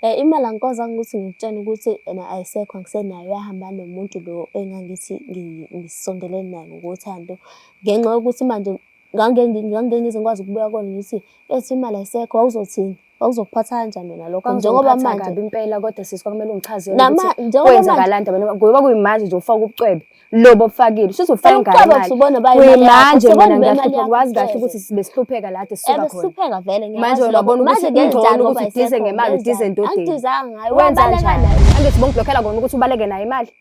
Imali angikwazi ukuthi ngikutshene ukuthi ena ayisekho angisenayo yahamba nomuntu lo engangithi ngisondelene naye ngokothando. Ngenxa yokuthi manje ngangeke ngize ngikwazi ukubuya kuyona ngithi ethi imali ayisekho wawuzothini? Wawuzokuphatha kanjani wena lokho? Njengoba manje impela kodwa sisi kwakumele ungichazele ukuthi kwenzakalani ngoba kuyimanje nje ufaka ubucwebe lobo obufakile usuzofaka ngani kuyimanje mina ngiyahlupha kwazi kahle ukuthi sibesihlupheka la sisuka khona vele manje wena wabona ukuthi ungcono ukuthi udize ngemali udize endodeni wenza njani angithi bongiblokhela ngona ukuthi ubaleke nayo imali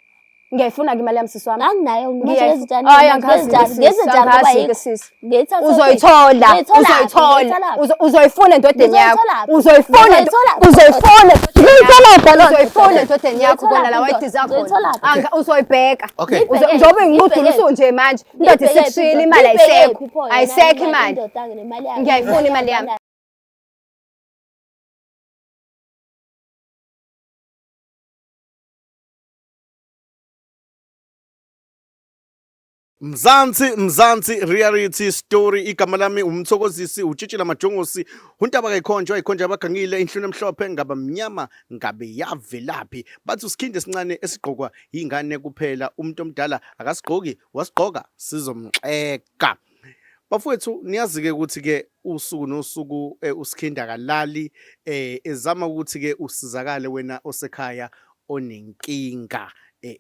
ngiyayifuna ke imali yami sisi wami anginayo uzoyifuna endodeni yakho uzoyifuna endodeni yakho kona la wayidiza khona uzoyibheka njengoba ngingudula usunje manje indoda isikushiyile imali ayisekho imali ngiyayifuna imali yami. Mzansi reality story igama lami umthokozisi utshitshila majongosi untaba kayikhonjwa ikhonja abagangile inhlunu emhlophe ngaba mnyama ngabe yavelaphi bathi usikhinde sincane esigqokwa ingane kuphela umuntu omdala akasigqoki wasigqoka sizomxeka. Bafowethu niyazi ke ukuthi ke usuku nosuku usikhinde akalali ezama ukuthi ke usizakale wena osekhaya onenkinga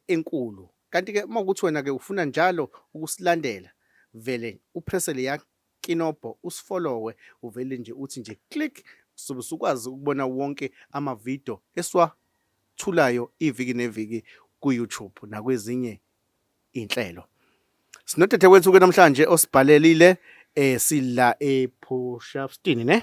enkulu. Kanti ke makuthi wena ke ufuna njalo ukusilandela vele upress le kinobho usifollowe uvele nje uthi nje click sobe ukwazi ukubona wonke amavideo eswathulayo iviki neviki ku YouTube nakwezinye inhlelo. Sinodethe wethu ke namhlanje osibhalelile sila ePortshepstone ne?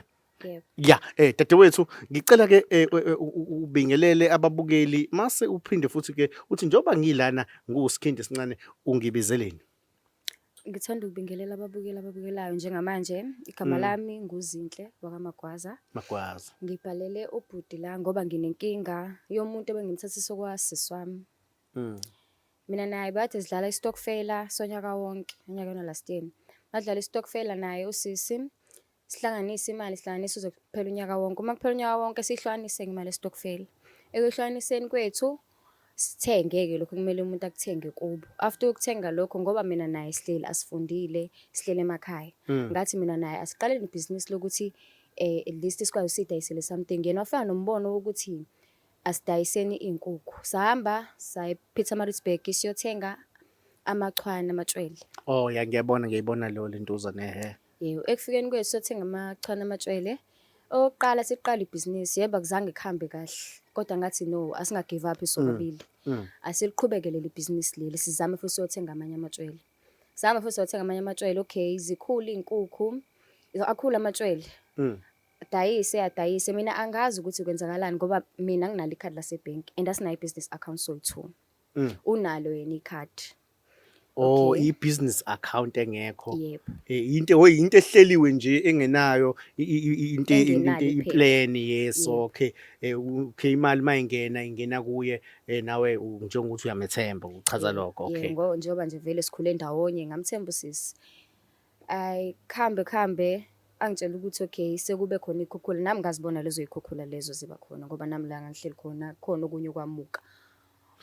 Ya dadewethu ngicela ke ubingelele ababukeli mase uphinde futhi ke uthi njoba ngilana ngusikhindi sincane ungibizeleni. Ngithanda ukubingelela ababukelayo njengamanje igama lami nguZinhle wakaMagwaza. Ngibhalele ubhuti la ngoba nginenkinga yomuntu ebengimthathisa kwasisi wami. Mina naye bathe sidlala istokfela sonyaka wonke unyaka wona last year. Badlala istokfela naye usisi. Sihlanganise imali sihlanganise uzokuphela unyaka wonke. Uma kuphela unyaka wonke sihlanganise ngemali estokfela. Ekuhlanganiseni kwethu sithenge-ke lokho kumele umuntu akuthenge kubo. After ukuthenga lokho ngoba mina naye sihleli asifundile sihlele emakhaya. Ngathi mina naye asiqaleni ibhizinisi lokuthi at least sikwazi usidayisele something. Yena wafana nombono wokuthi asidayiseni inkukhu. Sahamba saye Pietermaritzburg siyothenga amachwane amatshwele. Oh ya ngiyayibona lo lentuza nehe. Ekufikeni kwethu sothenga amachwane amatshwele. Oqala siqala ibhizinisi yebo akuzange kuhambe kahle kodwa ngathi no asinga give up isobabili. Asiliqhubeke leli bhizinisi leli sizame futhi siyothenga amanye amatshwele. Sizame futhi siyothenga amanye amatshwele okay zikhulu inkukhu akhula amatshwele. Adayise mina angazi ukuthi kwenzakalani ngoba mina nginalo ikhadi lasebhenki and asinayo business account soyi2. Unalo yena ikhadi. Oh i-business account engekho. Into ehleliwe nje engenayo into iplan yes okay imali mayingena kuye nawe njengokuthi uyamethemba uchaza lokho okay. Yebo njengoba nje vele sikhule ndawonye ngamthemba usisi. Khambe angitshela ukuthi okay sekube khona ikhukhula nami ngazibona lezo ikhukhula lezo ziba khona ngoba nami la ngihleli khona okunye kwamuka.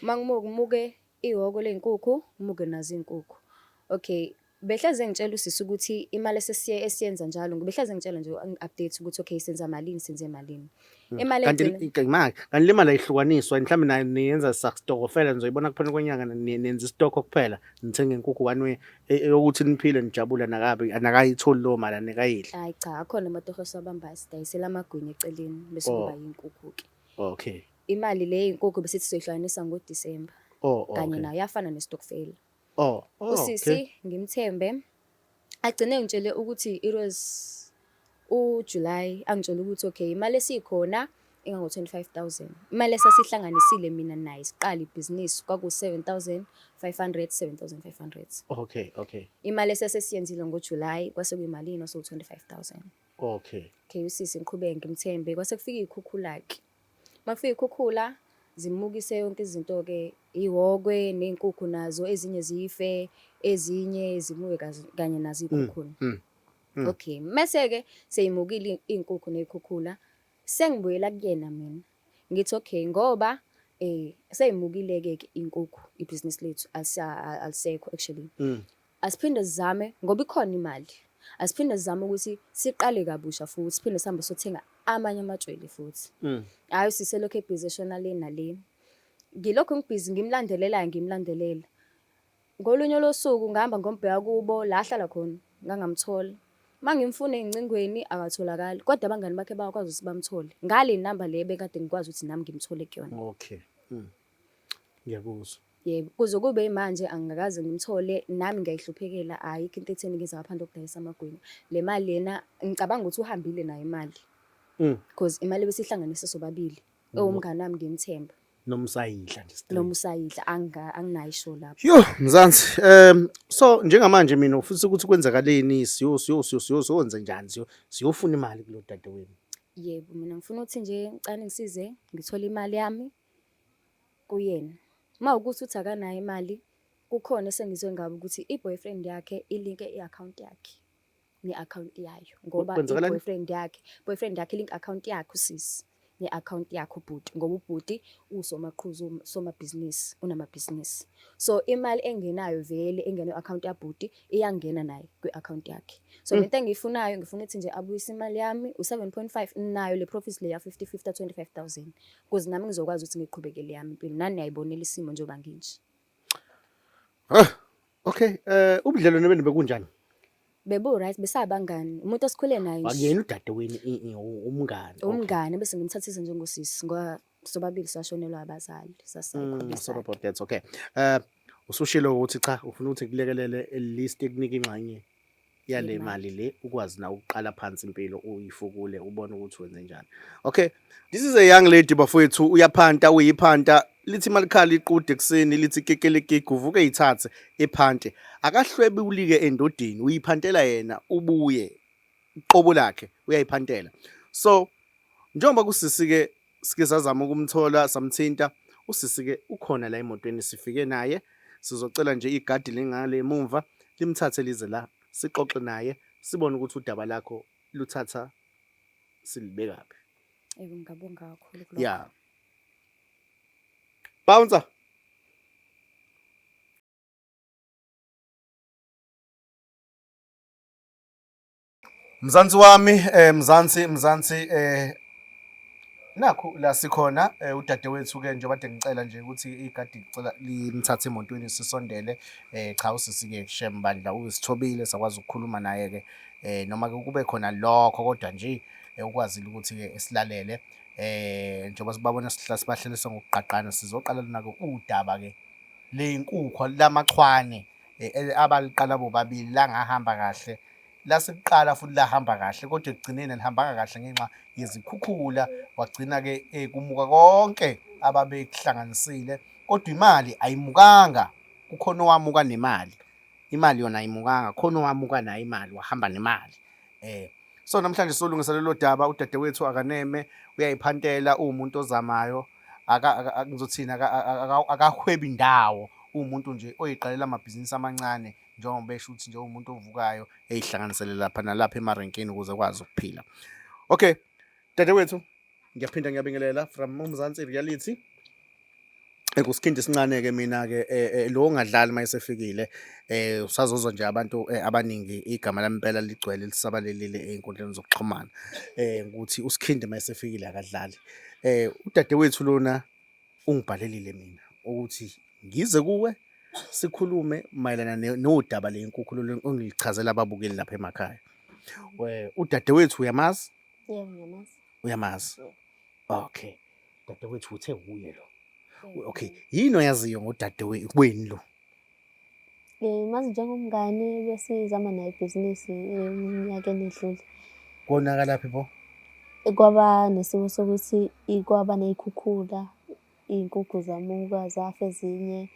Mangumuke ihhoko lezinkukhu umuke nazo izinkukhu. Okay behleze ngitshela usisi ukuthi imali esiyenza njalo ngibehleze ngitshela nje update ukuthi okay senze malini. Imali kanti le mali ayihlukaniswa mhlawumbe nayo niyenza stokofela nizoyibona kuphela kwenyanga nenza stock kuphela nithenga inkukhu kanwe ukuthi niphile nijabula nakabi anakayitholi lo mali anikayidla. Hayi cha akhona amatoho sabamba sidayisela amagwinya eceleni bese kuba inkukhu ke. Okay. Imali le inkukhu bese sizoyihlanganisa ngoDisemba. Kanye nayo yafana nestokfela. Usisi ngimthembe agcine ngitshele ukuthi it was uJuly angitshela ukuthi okay imali esikhona ingango 25,000 imali esasihlanganisile mina naye siqala ibhizinisi kwaku 7,500. Okay. Imali esasiyenzile ngoJuly kwase kuyimalini so 25,000. Okay usisi ngiqhubeke ngimthembe kwase kufika ikhukhula ke. Mafika ikhukhula zimukise yonke izinto ke ihhokwe nezinkukhu nazo ezinye zife ezinye zimuke kanye nazo ikhukhula. Okay mase ke seyimukile izinkukhu nezikhukhula sengibuyela kuyena mina ngithi okay, ngoba seyimukile-ke inkukhu ibhizinisi lethu alisekho actually. Asiphinde sizame ngoba ikhona imali. Asiphinde sizame ukuthi siqale kabusha futhi siphinde sihambe sothenga amanye amatshwele futhi. Hhayi siselokhu ebhizi eshona le nale. Ngilokhu ngibhizi ngimlandelela. Ngolunye losuku ngihamba ngombheka kubo la ahlala khona ngangamthola. Mangimfuna ey'ngcingweni akatholakali kodwa abangani bakhe bayakwazi ukuthi bamthole. Ngale namba le bekade ngikwazi ukuthi nami ngimthole kuyona. Okay. Ngiyakuzwa. Yebo, kuze kube manje angikaze ngimthole nami ngiyayihluphekela ayikho into etheni ngiza ngaphandle kokudayisa amagwinya. Le mali lena ngicabanga ukuthi uhambile nayo imali. Because imali besihlanganise sobabili. Ewumngani wami ngimthemba. Nomsayidla nje. Nomusayidla anginayo isho lapho. Yo Mzansi, so njengamanje mina ufisa ukuthi kwenzakaleni siyowenze njani siyofuna imali kulo dadewenu. Yebo, mina ngifuna ukuthi nje ngicane ngisize ngithole imali yami kuyena. Mawukuthi uthi akanayo imali, kukhona esengizwe ngabo ukuthi i-boyfriend yakhe ilinke i-account yakhe ne-account yayo. Ngoba i-boyfriend yakhe ilink account yakhe usisi ne-account yakhe ubhuti. Ngoba ubhuti usomaqhuzu somabhizinisi, unamabhizinisi. So imali engenayo vele engene account yabhuti iyangena naye kwi-account yakhe. So lento engiyifunayo ngifuna ukuthi nje abuyise imali yami u-7.5 nayo le profit le ya 50 25,000. Ukuze nami ngizokwazi ukuthi ngiqhubekele yami impilo. Nani niyayibonela isimo njengoba nginje. Okay, ubudlelwane benu bekunjani? Bebo right besabangani. Umuntu esikhule naye nje. Akuyena udadewenu umngani. Umngani bese ngimthathisa njengosisi ngoba sobabili sashonelwa abazali sasayikhulisa. Sorry about that. Okay. Usushilo ukuthi cha ufuna ukuthi kulekelele list ekunika ingxenye yale mali le ukwazi na ukuqala phansi impilo uyifukule ubone ukuthi wenze njani. Okay. This is a young lady bafowethu uyaphanta uyiphanta lithi malikhala iqude ekseni lithi kekele gig uvuke ithathe ephante akahlwebe ulike endodeni uyiphantela yena ubuye iqobo lakhe uyayiphantela. So njengoba kusisi ke sike sazama ukumthola samthinta usisi ke ukhona la emotweni sifike naye sizocela nje igadi lengale emumva limthathe lize la sixoxe naye sibone ukuthi udaba lakho luthatha silibekaphi. Yebo ngabonga kakhulu kulokho. Yeah. Bouncer. Mzansi wami Mzansi nakho la sikhona udadewethu ke njengoba kade ngicela nje ukuthi igadi ngicela limthathe emotweni sisondele cha usisi ke Shembandla uyisithobile sakwazi ukukhuluma naye ke noma ke kube khona lokho kodwa nje ukwazi ukuthi ke esilalele njengoba sibabona sibahlelisa ngokuqaqana sizoqala nako udaba ke lenkukhu lamachwane abaliqala bobabili la ngahamba kahle lasiqala futhi lahamba kahle kodwa ekugcineni lihamba kahle ngenxa yezikhukhula wagcina ke kumuka konke ababekuhlanganisile kodwa imali ayimukanga kukhona owamuka nemali imali yona ayimukanga khona owamuka nayo imali wahamba nemali so namhlanje solungisa lelo daba udadewethu akaneme uyayiphantela umuntu ozamayo akuzothina akahwebi indawo umuntu nje oyiqalela amabhizinisi amancane njengoba besho ukuthi nje umuntu ovukayo eyihlanganisele lapha nalapha emarenkeni ukuze kwazi ukuphila. Okay dadewethu ngiyaphinda ngiyabingelela from Mzansi Reality. Kusikhindi sincane ke mina ke lo ongadlali mayesefikile usazozwa nje abantu abaningi igama lami impela ligcwele lisabalelile einkundleni zokuxhumana ukuthi usikhindi mayesefikile akadlali. Udadewethu lona ungibhalelile mina ukuthi ngize kuwe sikhulume mayelana nodaba lenkukhu lo ongilichazela ababukeli lapha emakhaya. Udadewethu uyamazi? Yebo ngiyamazi. Uyamazi? Okay. Dadewethu uthe uye lo. Okay, yini oyaziyo ngodadewenu lo? Mazi njengomngane bese izama naye ibhizinisi eminyakeni edlule. Konakala laphi pho? Kwaba nesimo sokuthi kwaba nezikhukhula, iy'nkukhu zamuka zafa ezinye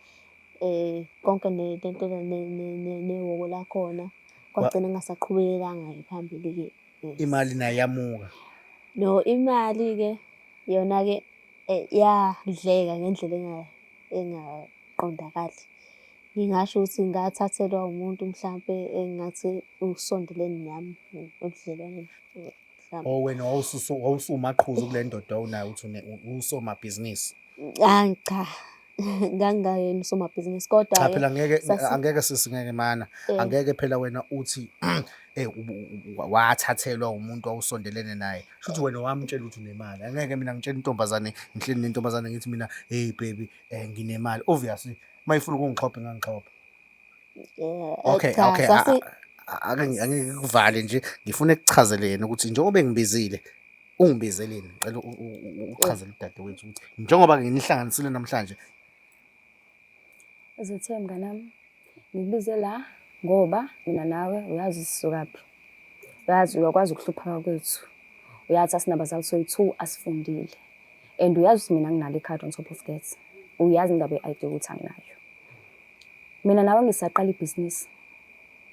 konke lento nehhoko lakhona kwagcina ngasaqhubelekanga phambili ke. Imali nayo yamuka. No, imali-ke yona-ke yadleka ngendlela engaqondakali. Ngingasho ukuthi ngathathelwa umuntu mhlampe engathi usondelene nami ebudlelwaneni. mhlawumbe. wena wawusumaqhuzu kule ndoda onayo uthi usomabhizinisi. Hayi cha. Ngangingayena usomabhizinisi kodwa Cha phela angeke sisingeke mana. Angeke phela wena uthi wathathelwa umuntu awusondelene naye. Futhi wena wamtshela ukuthi unemali. Angeke mina ngitshela intombazane, ngihleli nentombazane ngithi mina hey baby nginemali. Obviously mayifuna ukungixhopha ngangixhopha. Okay. Angeke kuvale nje ngifuna ekuchazele yena ukuthi njengoba ngibizile ungibizeleni ngicela uchazele udadewethu ukuthi njengoba nginihlanganisile namhlanje. Zithe mnganami ngikubize la ngoba mina nawe uyazi sisukaphi. Uyazi uyakwazi ukuhlupheka kwethu. Uyazi asinabazali soyi-2 asifundile. And uyazi ukuthi mina nginalo ikhadi on top of that. Uyazi indaba ye-ID ukuthi anginayo. Mina nawe ngisaqala ibhizinisi.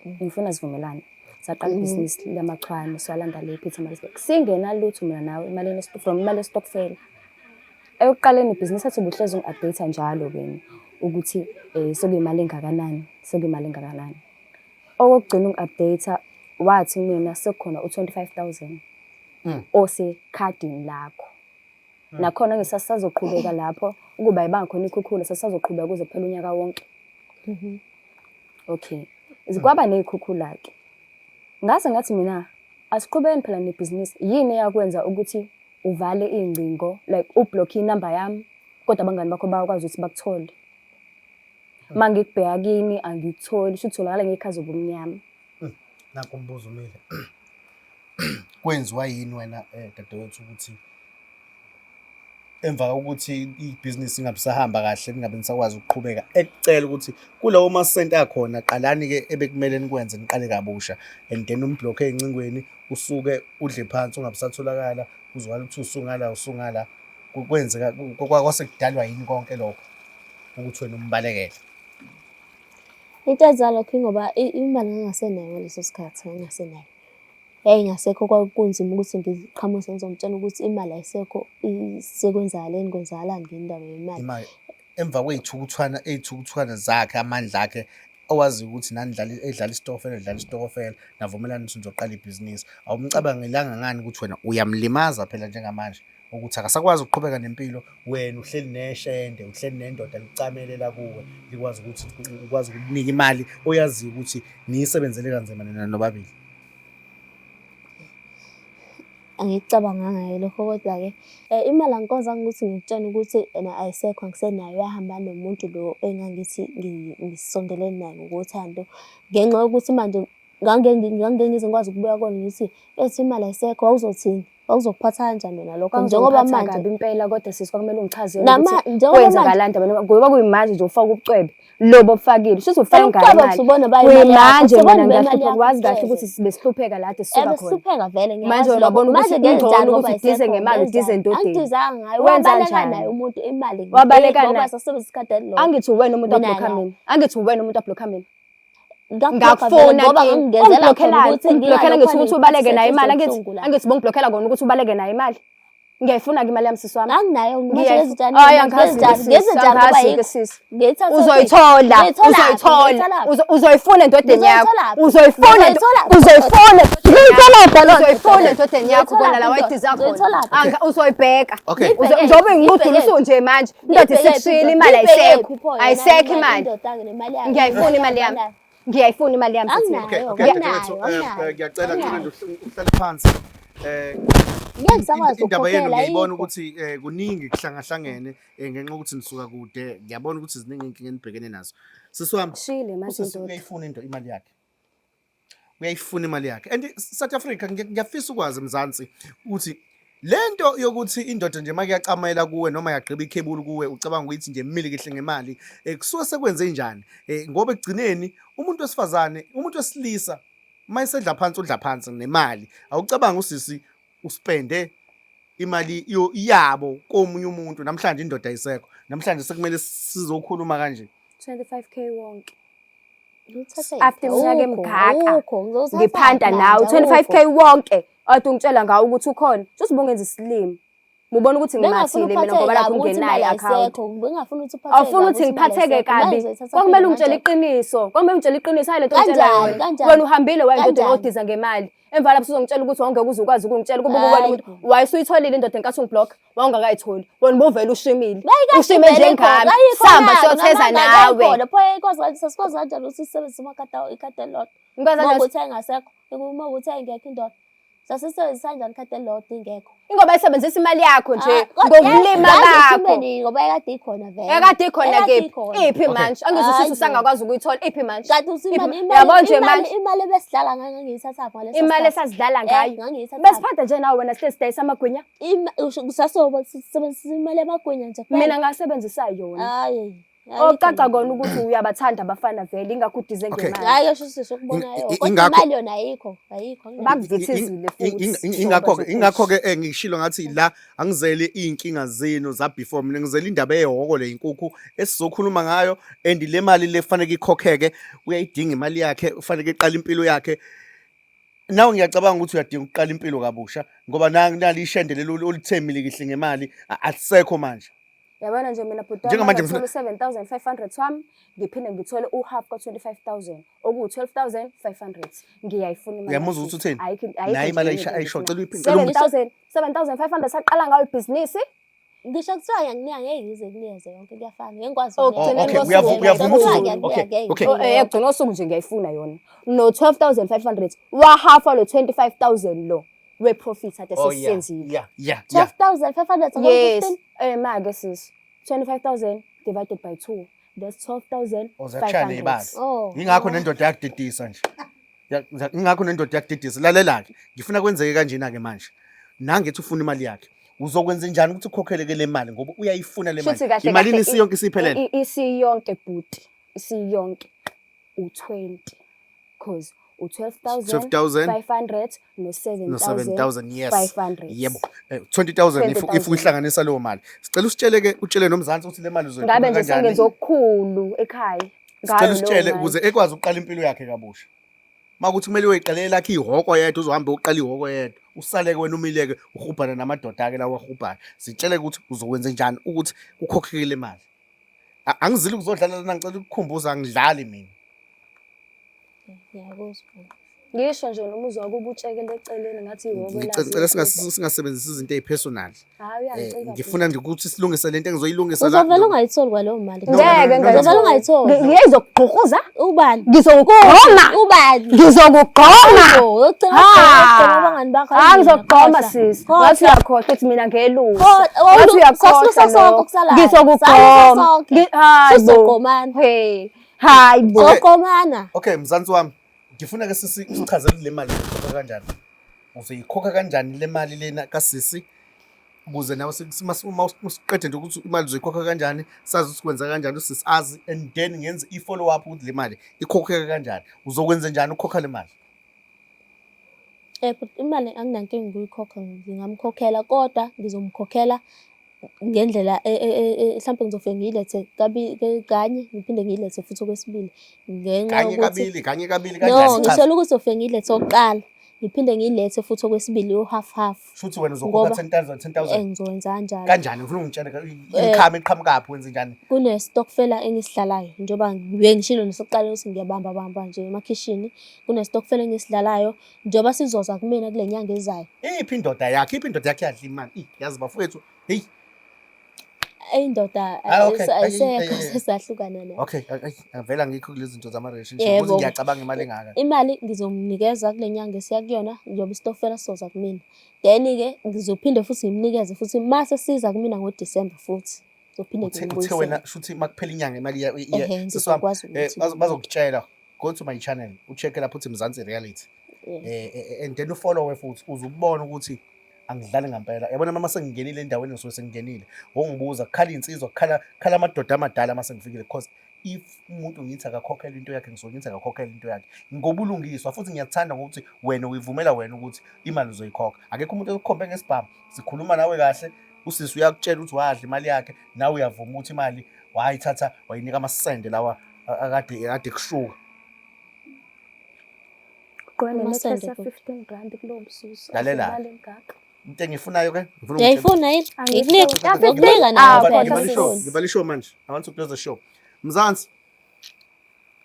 Ngifuna sivumelane. Saqala ibhizinisi lamachwane swalanda le Pietermaritzburg. Singena lutho mina nawe imali from imali yestokfela. Eyokuqaleni ibhizinisi athi ubuhlezi ungi-update njalo kini ukuthi sekuyimali engakanani. Okugcina ungi-update wathi mina sekukhona u25,000 osekhadini lakho. Nakhona ngisazoqhubeka lapho ukuba ibanga khona ikhukhula sasazoqhubeka kuze kuphela unyaka wonke. Okay. Zikwaba nezikhukhula ke. Ngase ngathi mina asiqhubeni phela nebhizinisi. Yini yakwenza ukuthi uvale ingcingo like ublock inamba yami kodwa abangani bakho bayakwazi ukuthi bakuthole. Mangikubheka kini angikutholi sho utholakala ngekhazi obumnyama. Nakho umbuzo umile. Kwenziwa yini wena dadewethu ukuthi emva kokuthi ibhizinisi ingabisahamba kahle ningabe nisakwazi ukuqhubeka ekucela ukuthi kulawo masenti akhona qalani ke ebekumele nikwenze niqale kabusha and then umblock ezincingweni usuke udle phansi ungabisatholakala uzwala ukuthi usungala kwenzeka kwasekudalwa yini konke lokho ukuthi wena umbalekele. Into ezalokho ngoba imali ngingasenayo ngaleso sikhathi ngingasenayo. Ngasekho kwakunzima ukuthi ngiqhamuke ngizomtshela ukuthi imali ayisekho kwenzakalani ngendaba yemali. Imali emva kwey'thukuthwana zakhe amandla akhe owazi ukuthi nani edlala isitokofela navumelana ukuthi nizoqala ibhizinisi. Awumcabangelanga ngani ukuthi wena uyamlimaza phela njengamanje ukuthi akasakwazi ukuqhubeka nempilo wena uhleli neshende uhleli nendoda licamelela kuwe likwazi ukuthi ukwazi ukukunika imali oyaziyo ukuthi niyisebenzele kanzima nina nobabili. Angicabanga ngayo lokho kodwa-ke imali angikozanga ukuthi ngikutshene ukuthi ayisekho angisenayo yahamba nomuntu lo engangithi ngisondelene naye ngokothando. Ngenxa yokuthi manje ngangeke ngize ngikwazi ukubuya kona ngithi ethi imali ayisekho awuzothini awuzokuphatha kanjani wena lokho njengoba manje kabi impela kodwa sisi kwakumele ungichazele ukuthi kwenzakalani ngoba kuyimanje nje ufaka ubucwebe lobo obufakile shuthi ufake manje mina ngikwazi kahle ukuthi besihlupheka la de sisuka khona besihlupheka vele manje uyabona ukuthi ngingcono ukuthi udize ngemali udize endodeni angidizanga ngayo wabaleka naye umuntu imali wabaleka naye sasebenzisa isikhathi lo angithi uwena umuntu abhlokha mina angithi uwena umuntu abhlokha mina ngakufona ngoba ngingenzela ukuthi ukuthi ubaleke nayo imali angithi bongiblockela kona ukuthi ubaleke nayo imali ngiyayifuna ke imali yami sisi wami anginayo uzoyifuna endodeni yakho uzoyifuna endodeni yakho kona la wayidiza khona uzoyibheka njengoba ngingudulisa nje manje indoda isekushiyile imali ayisekho imali ngiyayifuna imali yami ngiyayifuna imali yami ngiyacela uhlale phansi. Indaba yenu ngiyibona ukuthi kuningi kuhlangahlangene ngenxa ukuthi nisuka kude ngiyabona ukuthi ziningi inkinga enibhekene nazo. Sisi wami uyayifuna imali yakhe. Uyayifuna imali yakhe. And South Africa ngiyafisa ukwazi Mzansi ukuthi lento yokuthi indoda nje make yacamela kuwe noma yagqiba ikhebulu kuwe ucabanga ukuthi nje mmili kahle ngemali kusuke sekwenze njani ngoba ekugcineni umuntu wesifazane umuntu wesilisa mayisedla phansi udla phansi nemali awucabanga usisi uspende imali yabo komunye umuntu namhlanje indoda ayisekho namhlanje sekumele sizokhuluma kanje 25k wonke after iminyaka emgaka ngiphanda nawe 25k wonke athi ungitshela ngawo ukuthi ukhona sho sibongenza isilimo Ngibona ukuthi ngimathile mina ngoba lapho ungenayo i-account. Bengingafuni ukuthi uphatheke. Awufuni ukuthi ngiphatheke kabi. Kwakumele ungitshele iqiniso. Kwakumele ungitshele iqiniso hayi lento oyitshelayo. Wena uhambile wayindoda odiza ngemali. Emva lapho uzongitshela ukuthi wawungeke uze ukwazi ukungitshela kube kuwena umuntu wayesuyitholile indoda enkathi ungiblock wawungakayitholi. Wena ubuvela ushimile. Ushime njengami. Samba siyotheza nawe. Pho ikwazi sasikwazi kanjani ukuthi sisebenzise ikhadi elilodwa. Ngikwazi Uma ukuthi engasekho, uma ukuthi engekho indoda. Sasisebenzisa kanjani ikhadi elilodwa ingekho. Ingoba isebenzisa imali yakho nje ngokulima bakho. Ngoba ekade ikhona vele. Ekade ikhona kephi? Iphi manje? Angizusisi usangakwazi ukuyithola iphi manje? Kanti usimali imali besidlala ngangiyithatha ngaleso. Imali esasidlala ngayo. Besiphatha nje nawe wena sidays amagwinya. Usasoba sisebenzisa imali yamagwinya nje kuphela. Mina ngasebenzisa yona. Hayi. Ocaca kona ukuthi uyabathanda abafana vele ingakho udize ngemali. Hayi yasho sisi ukubonayo. Kodwa imali yona ayikho. Bakuvithizile futhi. Ingakho ke ngishilo ngathi la angizele inkinga zenu za before mina ngizele indaba eyehhoko le inkukhu esizokhuluma ngayo and le mali le kufanele ikhokheke uyayidinga imali yakhe ufanele eqala impilo yakhe. Nawe ngiyacabanga ukuthi uyadinga ukuqala impilo kabusha ngoba nali ishendelelo olithemile kihle ngemali alisekho manje. Yabona nje mina bhuti ngithole 7500 wami ngiphinde ngithole uhalf ka25,000 oku 12,500 ngiyayifuna imali. Uyamuzwa ukuthi utheni? Nayi imali ayishocela uyiphindela 7,500 saqala ngayo ibhizinisi. Ngisho kuthiwa ngiyakunika ngeke ngize kunikeze yonke kuyafana. Ngengikwazi uyavuma ukuthi okay. Egcina osuku nje ngiyayifuna yona. No 12,500 wahafa lo 25,000 lo. We profit at sesenzile. Yeah. 12,500 yes. Mage sis 25,000 divided by 2 that's 12,500. Ingakho nendoda yakudidisa nje. Ingakho nendoda yakudidisa. Lalela ke. Ngifuna kwenzeke kanjena ke manje. Nangithi ufuna imali yakhe. Uzokwenza njani ukuthi ukhokheleke le mali ngoba uyayifuna le mali. Imalini isiyonke isiphelele. Isiyonke bhuti. Isiyonke u20 cause u12,500 no 7,500. Yebo. 20,000 if uyihlanganisa leyo mali. Sicela usitshele utshele nomzansi ukuthi le mali uzoyikhokha kanjani. Ngabe nje sengenza okukhulu ekhaya. Sicela usitshele ukuze ekwazi ukuqala impilo yakhe kabusha. Makuthi kumele uyiqalele lakhe ihhoko yedwa uzohamba uqala ihhoko yedwa. Usale wena umileke uhubhana namadoda ake lawa ahubhana. Sitshele ukuthi uzokwenza njani ukuthi ukhokheke le mali. Angizili ukuzodlala lana ngicela ukukhumbuza ngidlali mina. Ngiyakuzwa. Ngisho nje noma uzwa ukubutshekela eceleni ngathi ihhoko la. Ngicela singasebenzisi izinto ezipersonal. Hayi uyangicela. Ngifuna nje ukuthi silungise lento engizoyilungisa la. Uzovela ungayitholi kwaleyo mali. Ngeke uzovela ungayitholi. Ngiyizokugquza. Ubani? Ngizokugqoma. Ubani? Ngizokugqoma. Ugcina abangani bakho. Angizokugqoma sis. Ngathi uyakhohlwa ukuthi mina ngelusi. Ngathi uyakhohlwa. Ngizokugqoma. Sizogqomana. Hey. Hayi bo. Sizogqomana. Okay mzansi wami. Ngifuna ke sisi usichazele le mali uyikhokha kanjani. Uzoyikhokha kanjani le mali lena kasisi? Ukuze nawe uma usiqede nje ukuthi imali uzoyikhokha kanjani, sazi ukuthi kwenza kanjani usisi azi and then ngenze i-follow up ukuthi le mali ikhokheka kanjani. Uzokwenza njani ukukhokha le mali? Imali anginankinga ukuyikhokha ngingamkhokhela kodwa ngizomkhokhela ngendlela mhlawumbe ngizofike ngiyilethe kanye ngiphinde ngiyilethe futhi okwesibili ngenxa yokuthi kanye kabili kanjani ngisho ukuthi ufike ngiyilethe oqala ngiphinde ngiyilethe futhi okwesibili half futhi wena uzokhokha 10,000 ngizokwenza kanjalo kanjani ngifuna ungitshele income iqhamukapi wenza njani kune stokfela engisidlalayo njengoba ngishilo nesokuqala ukuthi ngiyabamba nje emakhishini kune stokfela engisidlalayo njengoba sizoza kumina kule nyanga ezayo iphi indoda yakhe yadla imali yazi bafowethu hey indoda ayisekho sesahlukana nayo. Okay, vela ngikho kulezi zinto zama relationship ukuthi ngiyacabanga imali engaka. Imali ngizomnikeza kule nyanga esiya kuyona njengoba istokfela sizoza kumina. Then ke ngizophinde futhi ngimnikeze futhi mase siza kumina ngoDecember futhi. Ngizophinde ngibuyise. Wena shuthi makuphela inyanga imali sizokwazi ukuthi bazokutshela go to my channel ucheck lapho uthi Mzansi Reality. And then ufollow futhi uzubona ukuthi angidlali ngempela yabona mama sengingenile endaweni ngisuke sengingenile ngongibuza khala insizwa khala amadoda amadala mase ngifikile because if umuntu ngithi akakhokhela into yakhe ngizongithi akakhokhela into yakhe ngobulungiswa futhi ngiyathanda ukuthi wena uyivumela wena ukuthi imali uzoyikhokha akekho umuntu okukhombe ngesibhamu sikhuluma nawe kahle usisi uyakutshela ukuthi wadla imali yakhe nawe uyavuma ukuthi imali wayithatha wayinika amasende lawa akade kushuka Kwenye 15 rand kulo msusu. Lalela. into engiyifunayo ke ngifuna Uyayifuna yini? Angifuni. Ngikunika nayo Kodwa phela sis. ifoni. ngibala ishow manje. I want to close the show. Mzansi.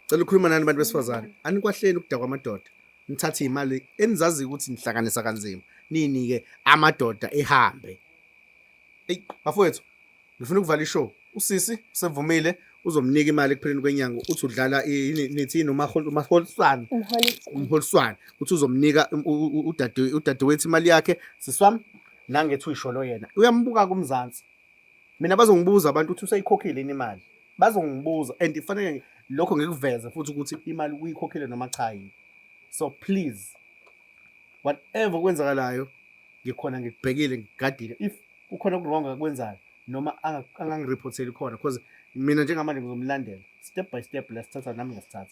Cela ukhuluma nani bantu besifazane. Anikwahleli ukudakwa amadoda. Nithathe imali enizazi ukuthi nihlanganisa kanzima. Ninike amadoda ehambe. Ey, bafowethu. Ngifuna ukuvala ishow. Usisi usevumile uzomnika imali ekupheleni kwenyanga uthi udlala nithi umaholiswana. Umholiswana uthi uzomnika udadewethu imali yakhe siswami nangethu uyisholo yena. Uyambuka kumzansi. Mina bazongibuza abantu ukuthi usayikhokhile imali. Bazongibuza and ifanele lokho ngikuveze futhi ukuthi imali uyikhokhile noma cha yini. So please whatever kwenzakalayo ngikhona ngikubhekile ngigadile if ukhona okulonga akwenzayo noma angangireport khona because mina njengamanje ngizomlandela step by step la sithatha nami ngasithatha.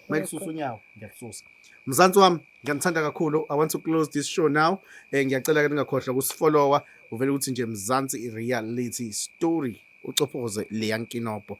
Mayisusa unyawo ngiyasusa. Mzansi wami ngiyanithanda kakhulu. I want to close this show now. Ngiyacela ke ningakhohlwa ukusifollowa uvele ukuthi nje Mzansi Reality Story ucophoze le yankinopho.